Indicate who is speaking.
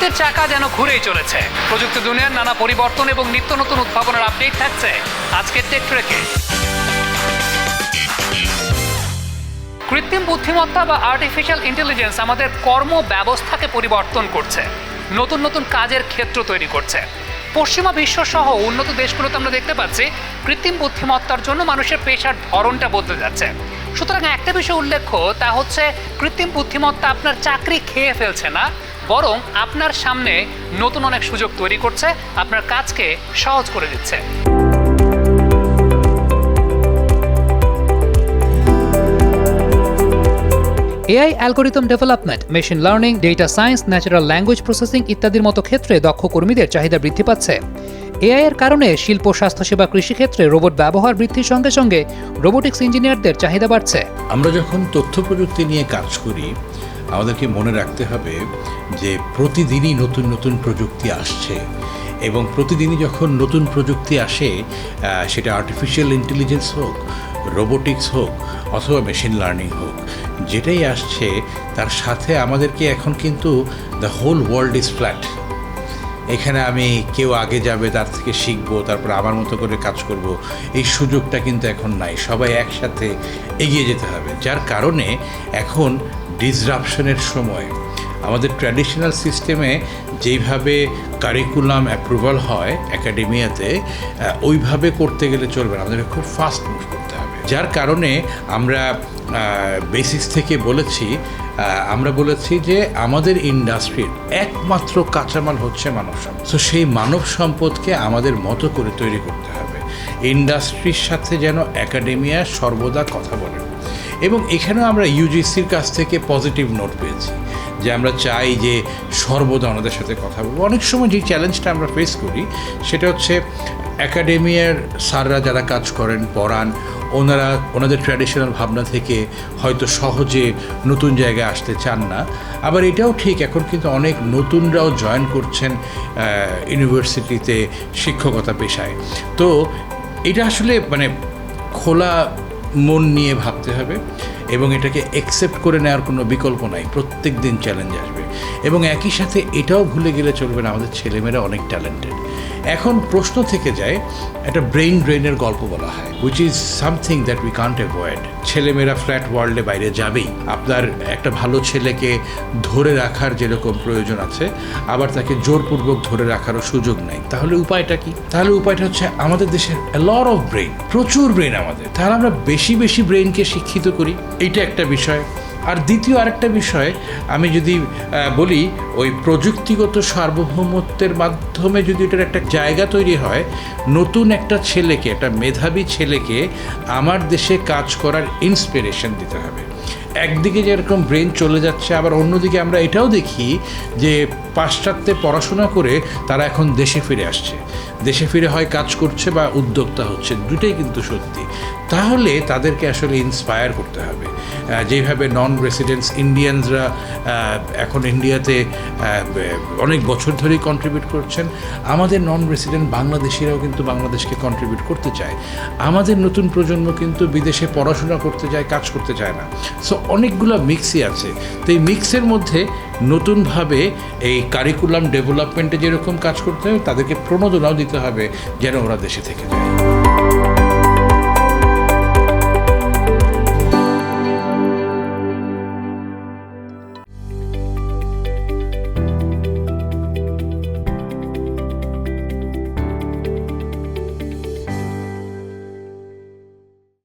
Speaker 1: প্রযুক্তির চাকা যেন ঘুরেই চলেছে। প্রযুক্তি দুনিয়ার নানা পরিবর্তন এবং নিত্য নতুন উদ্ভাবনের আপডেট থাকছে আজকের টেক ট্রেকে। কৃত্রিম বুদ্ধিমত্তা বা আর্টিফিশিয়াল ইন্টেলিজেন্স আমাদের কর্ম ব্যবস্থাকে পরিবর্তন করছে, নতুন নতুন কাজের ক্ষেত্র তৈরি করছে। পশ্চিমা বিশ্ব সহ উন্নত দেশগুলোতে আমরা দেখতে পাচ্ছি কৃত্রিম বুদ্ধিমত্তার জন্য মানুষের পেশার ধরনটা বদলে যাচ্ছে। সুতরাং একটা বিষয় উল্লেখ্য, তা হচ্ছে কৃত্রিম বুদ্ধিমত্তা আপনার চাকরি খেয়ে ফেলছে না, বরং আপনার সামনে নতুন অনেক সুযোগ তৈরি করছে, আপনার কাজকে সহজ করে দিচ্ছে। AI algorithm development, machine learning, data science, natural language processing ইত্যাদির মতো ক্ষেত্রে দক্ষ কর্মীদের চাহিদা বৃদ্ধি পাচ্ছে। এআই এর কারণে শিল্প, স্বাস্থ্যসেবা, কৃষিক্ষেত্রে রোবট ব্যবহার বৃদ্ধির সঙ্গে সঙ্গে রোবোটিক্স ইঞ্জিনিয়ারদের চাহিদা বাড়ছে।
Speaker 2: আমরা যখন তথ্য প্রযুক্তি নিয়ে কাজ করি, আমাদেরকে মনে রাখতে হবে যে প্রতিদিনই নতুন নতুন প্রযুক্তি আসছে, এবং প্রতিদিনই যখন নতুন প্রযুক্তি আসে, সেটা আর্টিফিশিয়াল ইন্টেলিজেন্স হোক, রোবোটিক্স হোক অথবা মেশিন লার্নিং হোক, যেটাই আসছে তার সাথে আমাদেরকে এখন কিন্তু the whole world is flat. এখানে আমি কেউ আগে যাবে, তার থেকে শিখবো, তারপর আমার মতো করে কাজ করব, এই সুযোগটা কিন্তু এখন নাই। সবাই একসাথে এগিয়ে যেতে হবে, যার কারণে এখন ডিসরাপশনের সময়। আমাদের ট্র্যাডিশনাল সিস্টেমে যেইভাবে কারিকুলাম অ্যাপ্রুভাল হয় একাডেমিয়াতে, ওইভাবে করতে গেলে চলবে না, আমাদেরকে খুব ফাস্ট মুভ করতে হবে। যার কারণে আমরা বেসিক্স থেকে আমরা বলেছি যে আমাদের ইন্ডাস্ট্রির একমাত্র কাঁচামাল হচ্ছে মানব সম্পদ। তো সেই মানব সম্পদকে আমাদের মতো করে তৈরি করতে হবে। ইন্ডাস্ট্রির সাথে যেন একাডেমিয়া সর্বদা কথা বলে, এবং এখানেও আমরা ইউজিসির কাছ থেকে পজিটিভ নোট পেয়েছি যে আমরা চাই যে সর্বদা ওনাদের সাথে কথা বলবো। অনেক সময় যে চ্যালেঞ্জটা আমরা ফেস করি সেটা হচ্ছে একাডেমিয়ার স্যাররা যারা কাজ করেন, পড়ান, ওনাদের ট্র্যাডিশনাল ভাবনা থেকে হয়তো সহজে নতুন জায়গায় আসতে চান না। আবার এটাও ঠিক, এখন কিন্তু অনেক নতুনরাও জয়েন করছেন ইউনিভার্সিটিতে শিক্ষকতা পেশায়। তো এটা আসলে খোলা মন নিয়ে ভাবতে হবে, এবং এটাকে অ্যাকসেপ্ট করে নেওয়ার কোনো বিকল্প নাই। প্রত্যেক দিন চ্যালেঞ্জ আসবে, এবং একই সাথে এটাও ভুলে গেলে চলবে না আমাদের ছেলেমেয়েরা অনেক ট্যালেন্টেড। এখন প্রশ্ন থেকে যায়, একটা ব্রেইন ড্রেনের গল্প বলা হয়, which is something that we can't avoid. ছেলেমেয়েরা ফ্ল্যাট ওয়ার্ল্ডে বাইরে যাবেই। আপনার একটা ভালো ছেলেকে ধরে রাখার যেরকম প্রয়োজন আছে, আবার তাকে জোরপূর্বক ধরে রাখারও সুযোগ নেই। তাহলে উপায়টা কি? তাহলে উপায়টা হচ্ছে আমাদের দেশের লট অফ ব্রেইন, প্রচুর ব্রেইন আমাদের, তাহলে আমরা বেশি বেশি ব্রেইনকে শিক্ষিত করি। এইটা একটা বিষয়। আর দ্বিতীয় আরেকটা বিষয় আমি যদি বলি, ওই প্রযুক্তিগত সার্বভৌমত্বের মাধ্যমে যদি এটার একটা জায়গা তৈরি হয়, নতুন একটা ছেলেকে, একটা মেধাবী ছেলেকে আমার দেশে কাজ করার ইন্সপিরেশন দিতে হবে। একদিকে যেরকম ব্রেন চলে যাচ্ছে, আবার অন্যদিকে আমরা এটাও দেখি যে পাশ্চাত্যে পড়াশোনা করে তারা এখন দেশে ফিরে আসছে, দেশে ফিরে হয় কাজ করছে বা উদ্যোক্তা হচ্ছে, দুটোই কিন্তু সত্যি। তাহলে তাদেরকে আসলে ইন্সপায়ার করতে হবে। যেভাবে নন রেসিডেন্টস ইন্ডিয়ানসরা এখন ইন্ডিয়াতে অনেক বছর ধরেই কন্ট্রিবিউট করছেন, আমাদের নন রেসিডেন্ট বাংলাদেশিরাও কিন্তু বাংলাদেশকে কন্ট্রিবিউট করতে চায়। আমাদের নতুন প্রজন্ম কিন্তু বিদেশে পড়াশোনা করতে যায়, কাজ করতে চায় না। সো অনেকগুলো মিক্সই আছে। তো এই মিক্সের মধ্যে নতুনভাবে এই কারিকুলাম ডেভেলপমেন্টে যেরকম কাজ করতে হবে, তাদেরকে প্রণোদনাও দিতে হবে যেন ওরা দেশে থেকে যায়।